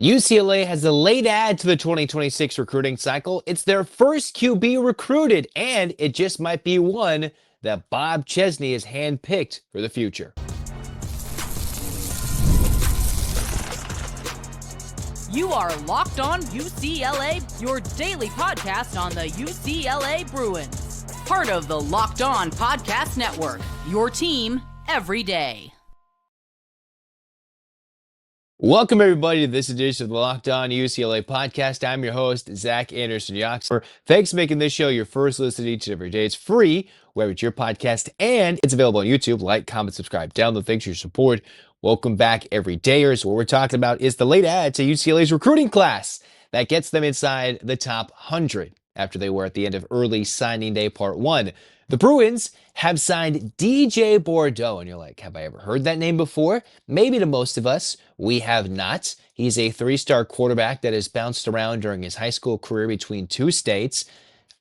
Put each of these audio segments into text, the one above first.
UCLA has a late add to the 2026 recruiting cycle. It's their first QB recruited, and it just might be one that Bob Chesney has handpicked for the future. You are Locked On UCLA, your daily podcast on the UCLA Bruins. Part of the Locked On Podcast Network, your team every day. Welcome, everybody, to this edition of the Locked On UCLA podcast. I'm your host, Zach Anderson-Yoxer. Thanks for making this show your first listen each and every day. It's free wherever it's your podcast, and it's available on YouTube. Like, comment, subscribe, download. Thanks for your support. Welcome back, everydayers. What we're talking about is the late add to UCLA's recruiting class that gets them inside the top 100 after they were at the end of early signing day part one. The Bruins have signed DJ Bordeaux, and you're like, have I ever heard that name before? Maybe to most of us, we have not. He's a three-star quarterback that has bounced around during his high school career between two states.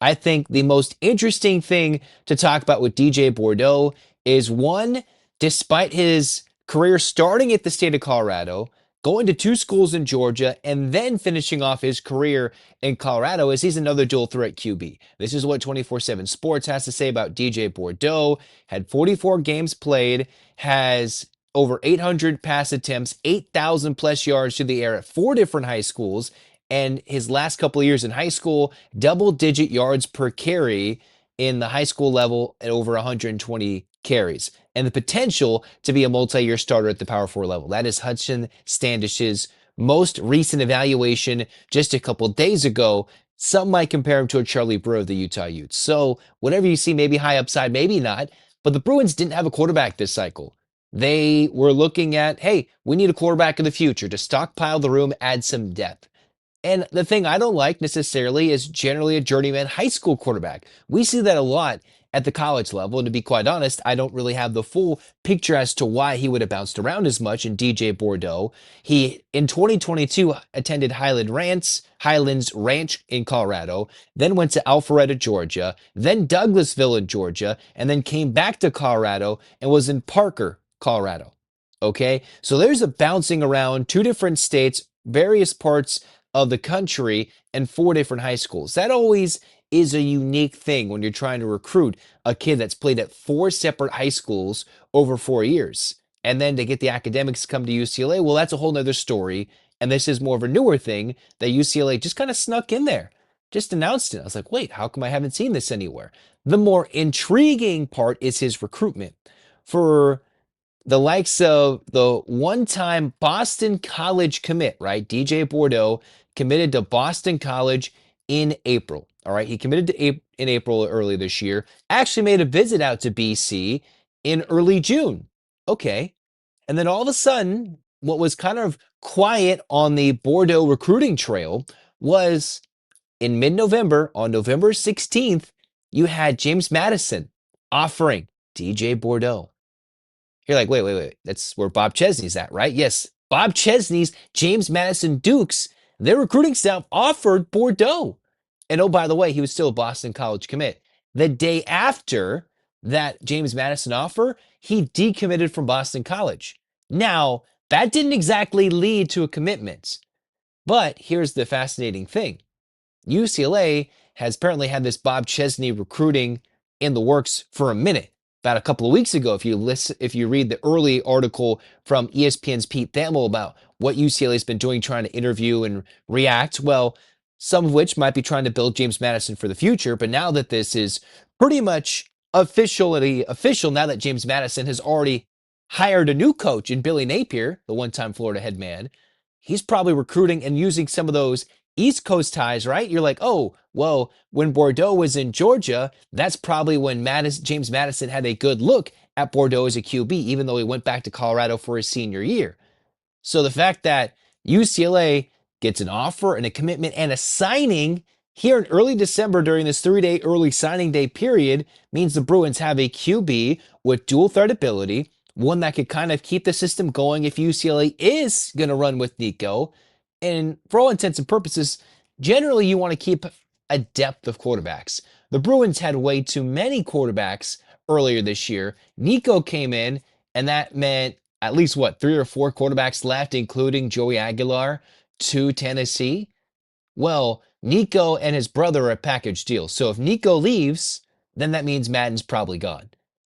I think the most interesting thing to talk about with DJ Bordeaux is one, despite his career starting at the state of Colorado, going to two schools in Georgia, and then finishing off his career in Colorado, as he's another dual threat QB. This is what 24/7 Sports has to say about DJ Bordeaux. Had 44 games played, has over 800 pass attempts, 8,000 plus yards through the air at four different high schools, and his last couple of years in high school, double-digit yards per carry in the high school level at over 120 carries, and the potential to be a multi-year starter at the Power 4 level. That is Hudson Standish's most recent evaluation just a couple days ago. Some might compare him to a Charlie Brewer of the Utah Utes. So whatever you see, maybe high upside, maybe not. But the Bruins didn't have a quarterback this cycle. They were looking at, hey, we need a quarterback in the future to stockpile the room, add some depth. And the thing I don't like necessarily is generally a journeyman high school quarterback. We see that a lot at the college level. And to be quite honest, I don't really have the full picture as to why he would have bounced around as much in DJ Bordeaux. He, in 2022, attended Highlands Ranch in Colorado, then went to Alpharetta, Georgia, then Douglasville in Georgia, and then came back to Colorado and was in Parker, Colorado. Okay, so there's a bouncing around two different states, various parts of the country, and four different high schools. That always is a unique thing when you're trying to recruit a kid that's played at four separate high schools over 4 years. And then to get the academics to come to UCLA, well, that's a whole nother story. And this is more of a newer thing that UCLA just kind of snuck in there, just announced it. I was like, wait, how come I haven't seen this anywhere? The more intriguing part is his recruitment. For the likes of the one-time Boston College commit, right? DJ Bordeaux committed to Boston College in April. All right, he committed to in April early this year. Actually made a visit out to BC in early June. Okay. And then all of a sudden, what was kind of quiet on the Bordeaux recruiting trail was in mid-November, on November 16th, you had James Madison offering DJ Bordeaux. You're like, wait. That's where Bob Chesney's at, right? Yes, Bob Chesney's James Madison Dukes, their recruiting staff offered Bordeaux. And oh, by the way, he was still a Boston College commit. The day after that James Madison offer, he decommitted from Boston College. Now, that didn't exactly lead to a commitment. But here's the fascinating thing. UCLA has apparently had this Bob Chesney recruiting in the works for a minute. About a couple of weeks ago, if you read the early article from ESPN's Pete Thamel about what UCLA has been doing, trying to interview and react, well, some of which might be trying to build James Madison for the future. But now that this is pretty much officially official, now that James Madison has already hired a new coach in Billy Napier, the one-time Florida head man, he's probably recruiting and using some of those East Coast ties, right? You're like, oh, well, when Bordeaux was in Georgia, that's probably when James Madison had a good look at Bordeaux as a QB, even though he went back to Colorado for his senior year. So the fact that UCLA gets an offer and a commitment and a signing here in early December during this 3-day early signing day period means the Bruins have a QB with dual threat ability, one that could kind of keep the system going if UCLA is going to run with Nico. And for all intents and purposes, generally you want to keep a depth of quarterbacks. The Bruins had way too many quarterbacks earlier this year. Nico came in, and that meant at least, 3 or 4 quarterbacks left, including Joey Aguilar, to Tennessee? Well, Nico and his brother are a package deal. So if Nico leaves, then that means Madden's probably gone.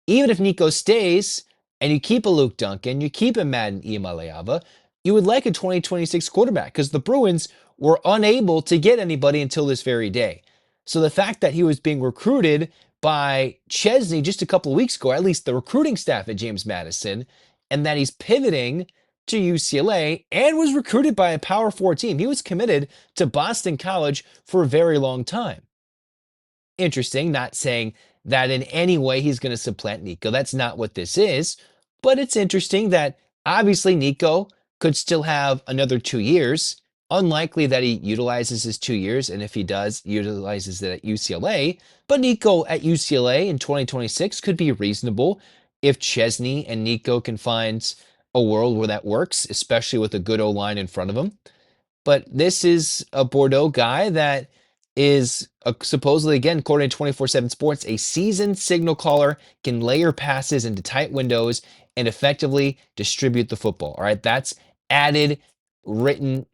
Even if Nico stays and you keep a Luke Duncan, you keep a Madden Imaleava, you would like a 2026 quarterback because the Bruins were unable to get anybody until this very day. So the fact that he was being recruited by Chesney just a couple of weeks ago, at least the recruiting staff at James Madison, and that he's pivoting to UCLA and was recruited by a Power 4 team. He was committed to Boston College for a very long time. Interesting, not saying that in any way he's going to supplant Nico. That's not what this is. But it's interesting that obviously Nico could still have another 2 years. Unlikely that he utilizes his 2 years, and if he does, utilizes it at UCLA. But Nico at UCLA in 2026 could be reasonable if Chesney and Nico can find a world where that works, especially with a good O-line in front of him. But this is a Bordeaux guy that is supposedly, again, according to 24/7 Sports, a seasoned signal caller, can layer passes into tight windows and effectively distribute the football. All right, that's added written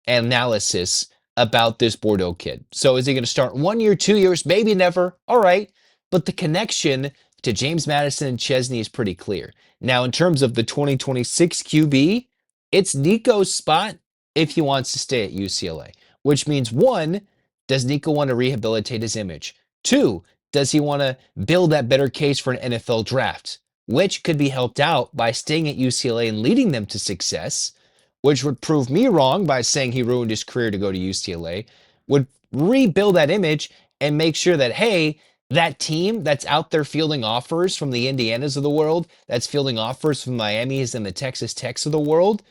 analysis about this Bordeaux kid. So is he going to start 1 year, 2 years, maybe never? All right. But the connection to James Madison and Chesney is pretty clear. Now, in terms of the 2026 QB, it's Nico's spot if he wants to stay at UCLA, which means one, does Nico want to rehabilitate his image? Two, does he want to build that better case for an NFL draft, which could be helped out by staying at UCLA and leading them to success, which would prove me wrong by saying he ruined his career to go to UCLA, would rebuild that image and make sure that, hey, that team that's out there fielding offers from the Indianas of the world, that's fielding offers from Miami's and the Texas Techs of the world,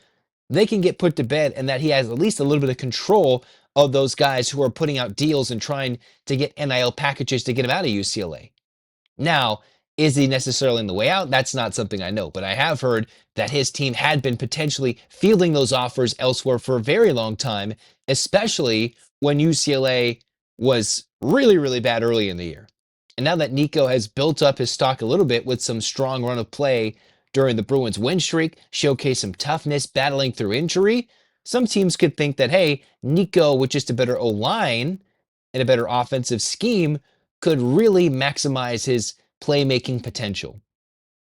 they can get put to bed, and that he has at least a little bit of control of those guys who are putting out deals and trying to get NIL packages to get him out of UCLA. Now, is he necessarily in the way out? That's not something I know, but I have heard that his team had been potentially fielding those offers elsewhere for a very long time, especially when UCLA was really, really bad early in the year. And now that Nico has built up his stock a little bit with some strong run of play during the Bruins win streak, showcased some toughness battling through injury, some teams could think that, hey, Nico with just a better O-line and a better offensive scheme could really maximize his playmaking potential.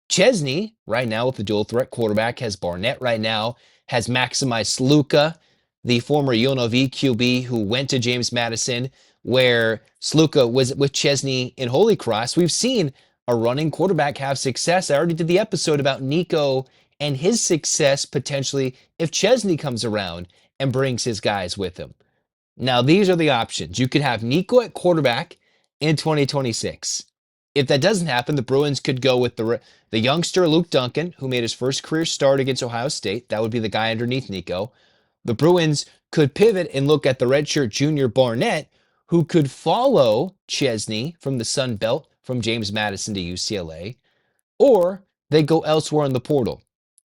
Chesney, right now with the dual threat quarterback, has Barnett right now, has maximized Sluka, the former UNLV QB who went to James Madison, where Sluka was with Chesney in Holy Cross. We've seen a running quarterback have success. I already did the episode about Nico and his success potentially if Chesney comes around and brings his guys with him. Now, these are the options. You could have Nico at quarterback in 2026. If that doesn't happen, the Bruins could go with the youngster Luke Duncan, who made his first career start against Ohio State. That would be the guy underneath Nico. The Bruins could pivot and look at the redshirt junior Barnett, who could follow Chesney from the Sun Belt, from James Madison to UCLA, or they go elsewhere in the portal.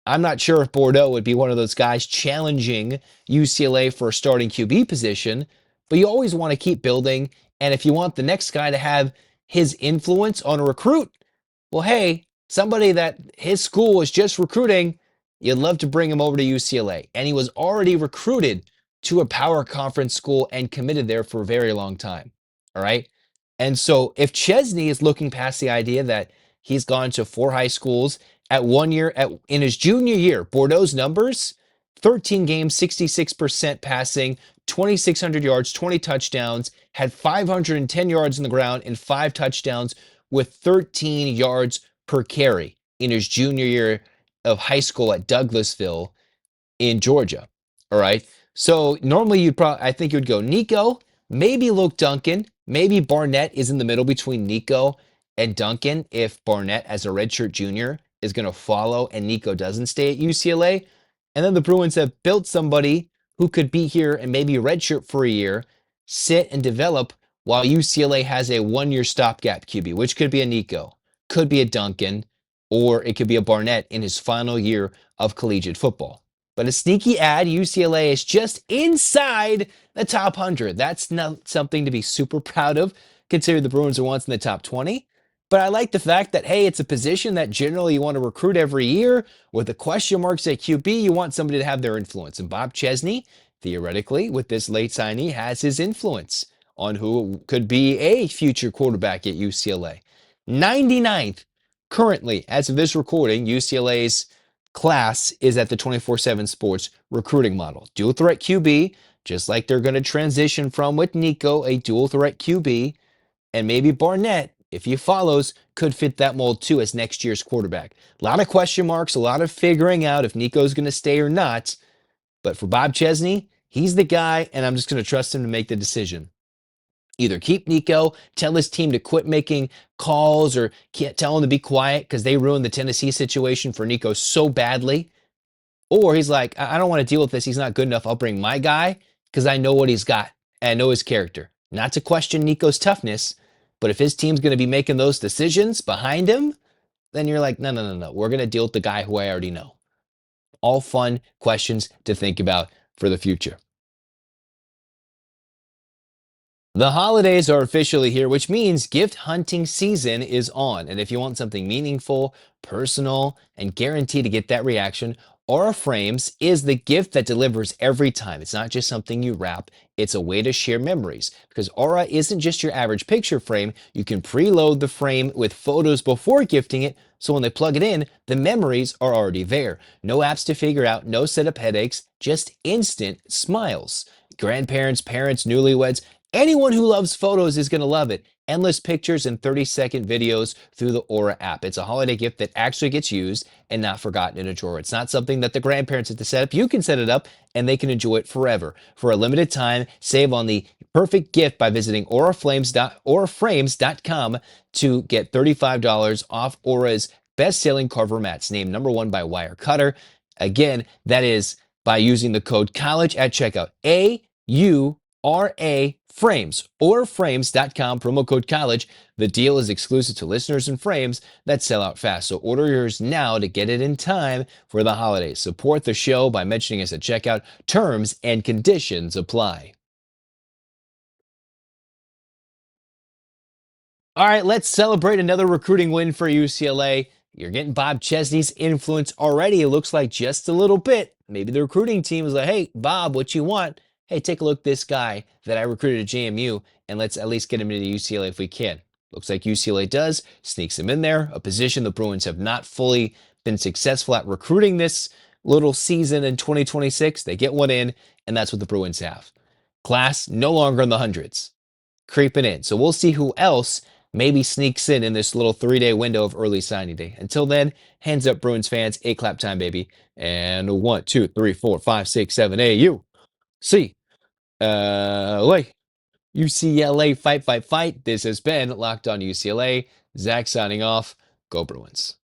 I'm not sure if Bordeaux would be one of those guys challenging UCLA for a starting QB position, but you always want to keep building, and if you want the next guy to have his influence on a recruit, well, hey, somebody that his school was just recruiting, you'd love to bring him over to UCLA. And he was already recruited to a power conference school and committed there for a very long time. All right. And so if Chesney is looking past the idea that he's gone to 4 high schools at 1 year, in his junior year, Bordeaux's numbers, 13 games, 66% passing, 2,600 yards, 20 touchdowns, had 510 yards on the ground and 5 touchdowns with 13 yards per carry in his junior year of high school at Douglasville in Georgia. All right. So normally I think you'd go Nico, maybe Luke Duncan, maybe Barnett is in the middle between Nico and Duncan if Barnett as a redshirt junior is going to follow and Nico doesn't stay at UCLA. And then the Bruins have built somebody who could be here and maybe redshirt for a year, sit and develop while UCLA has a 1-year stopgap QB, which could be a Nico, could be a Duncan, or it could be a Barnett in his final year of collegiate football. But a sneaky ad, UCLA is just inside the top 100. That's not something to be super proud of, considering the Bruins are once in the top 20. But I like the fact that, hey, it's a position that generally you want to recruit every year. With the question marks at QB, you want somebody to have their influence. And Bob Chesney theoretically, with this late signing, has his influence on who could be a future quarterback at UCLA. 99th currently, as of this recording, UCLA's class is at the 24/7 Sports recruiting model. Dual threat QB, just like they're going to transition from with Nico, a dual threat QB, and maybe Barnett, if he follows, could fit that mold too as next year's quarterback. A lot of question marks, a lot of figuring out if Nico's going to stay or not. But for Bob Chesney, he's the guy, and I'm just going to trust him to make the decision. Either keep Nico, tell his team to quit making calls, or can't tell him to be quiet because they ruined the Tennessee situation for Nico so badly. Or he's like, I don't want to deal with this. He's not good enough. I'll bring my guy because I know what he's got and I know his character. Not to question Nico's toughness, but if his team's going to be making those decisions behind him, then you're like, no. We're going to deal with the guy who I already know. All fun questions to think about for the future. The holidays are officially here, which means gift hunting season is on. And if you want something meaningful, personal, and guaranteed to get that reaction, Aura Frames is the gift that delivers every time. It's not just something you wrap, it's a way to share memories. Because Aura isn't just your average picture frame. You can preload the frame with photos before gifting it, so when they plug it in, the memories are already there. No apps to figure out, no setup headaches, just instant smiles. Grandparents, parents, newlyweds, anyone who loves photos is going to love it. Endless pictures and 30-second videos through the Aura app. It's a holiday gift that actually gets used and not forgotten in a drawer. It's not something that the grandparents have to set up. You can set it up and they can enjoy it forever. For a limited time, save on the perfect gift by visiting auraframes.com to get $35 off Aura's best-selling carver mats, named #1 by Wirecutter. Again, that is by using the code COLLEGE at checkout. AURA Frames, or frames.com, promo code college. The deal is exclusive to listeners and frames that sell out fast. So order yours now to get it in time for the holidays. Support the show by mentioning us at checkout. Terms and conditions apply. All right, let's celebrate another recruiting win for UCLA. You're getting Bob Chesney's influence already. It looks like just a little bit. Maybe the recruiting team was like, hey, Bob, what you want? Hey, take a look at this guy that I recruited at JMU, and let's at least get him into UCLA if we can. Looks like UCLA does, sneaks him in there, a position the Bruins have not fully been successful at recruiting this little season in 2026. They get one in, and that's what the Bruins have. Class no longer in the hundreds, creeping in. So we'll see who else maybe sneaks in this little 3-day window of early signing day. Until then, hands up, Bruins fans. 8 clap time, baby. And 1, 2, 3, 4, 5, 6, 7, A-U. C. Like UCLA, fight, fight, fight. This has been Locked On UCLA. Zach signing off. Go Bruins.